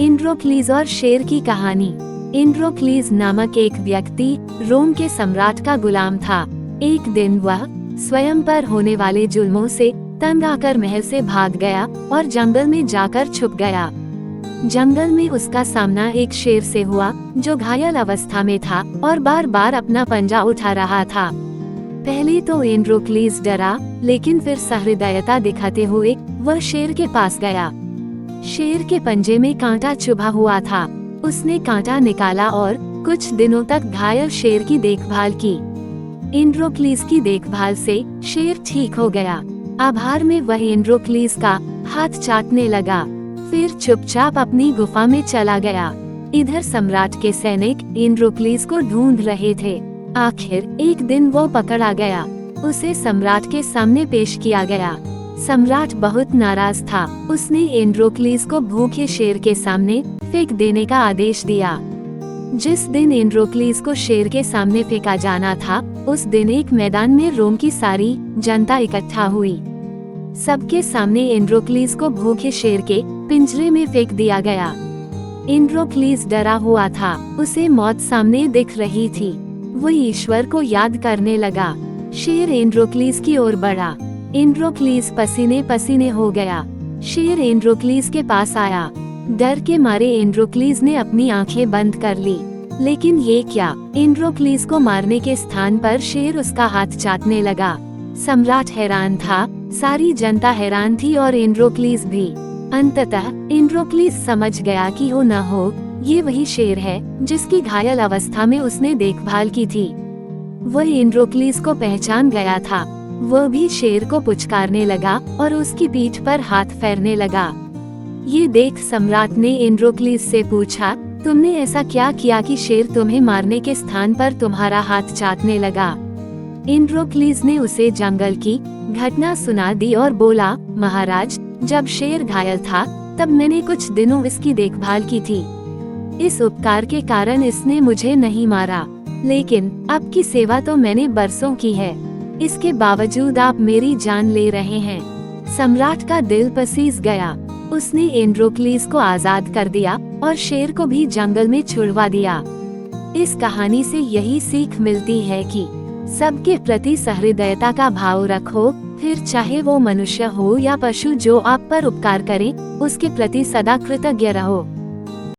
एंड्रोक्लीज और शेर की कहानी। एंड्रोक्लीज नामक एक व्यक्ति रोम के सम्राट का गुलाम था। एक दिन वह स्वयं पर होने वाले जुल्मों से तंग आकर महल से भाग गया और जंगल में जाकर छुप गया। जंगल में उसका सामना एक शेर से हुआ जो घायल अवस्था में था और बार बार अपना पंजा उठा रहा था। पहले तो एंड्रोक्लीज डरा, लेकिन फिर सहृदयता दिखाते हुए वह शेर के पास गया। शेर के पंजे में कांटा चुभा हुआ था। उसने कांटा निकाला और कुछ दिनों तक घायल शेर की देखभाल की। एंड्रोक्लीज की देखभाल से शेर ठीक हो गया। आभार में वह एंड्रोक्लीज का हाथ चाटने लगा, फिर चुपचाप अपनी गुफा में चला गया। इधर सम्राट के सैनिक एंड्रोक्लीज को ढूंढ रहे थे। आखिर एक दिन वो पकड़ा गया। उसे सम्राट के सामने पेश किया गया। सम्राट बहुत नाराज था। उसने एंड्रोक्लीज को भूखे शेर के सामने फेंक देने का आदेश दिया। जिस दिन एंड्रोक्लीज को शेर के सामने फेंका जाना था, उस दिन एक मैदान में रोम की सारी जनता इकट्ठा हुई। सबके सामने एंड्रोक्लीज को भूखे शेर के पिंजरे में फेंक दिया गया। एंड्रोक्लीज डरा हुआ था। उसे मौत सामने दिख रही थी। वो ईश्वर को याद करने लगा। शेर एंड्रोक्लीज की ओर बढ़ा। एंड्रोक्लीज पसीने पसीने हो गया। शेर एंड्रोक्लीज के पास आया। डर के मारे एंड्रोक्लीज ने अपनी आंखें बंद कर ली। लेकिन ये क्या, एंड्रोक्लीज को मारने के स्थान पर शेर उसका हाथ चाटने लगा। सम्राट हैरान था, सारी जनता हैरान थी और एंड्रोक्लीज भी। अंततः एंड्रोक्लीज समझ गया कि हो न हो ये वही शेर है जिसकी घायल अवस्था में उसने देखभाल की थी। वह एंड्रोक्लीज को पहचान गया था। वह भी शेर को पुचकारने लगा और उसकी पीठ पर हाथ फेरने लगा। ये देख सम्राट ने एंड्रोक्लीज से पूछा, तुमने ऐसा क्या किया कि शेर तुम्हें मारने के स्थान पर तुम्हारा हाथ चाटने लगा? एंड्रोक्लीज ने उसे जंगल की घटना सुना दी और बोला, महाराज, जब शेर घायल था तब मैंने कुछ दिनों इसकी देखभाल की थी। इस उपकार के कारण इसने मुझे नहीं मारा, लेकिन अब की सेवा तो मैंने बरसों की है। इसके बावजूद आप मेरी जान ले रहे हैं। सम्राट का दिल पसीज गया। उसने एंड्रोक्लीज को आजाद कर दिया और शेर को भी जंगल में छुड़वा दिया। इस कहानी से यही सीख मिलती है कि सबके प्रति सहृदयता का भाव रखो, फिर चाहे वो मनुष्य हो या पशु जो आप पर उपकार करे, उसके प्रति सदा कृतज्ञ रहो।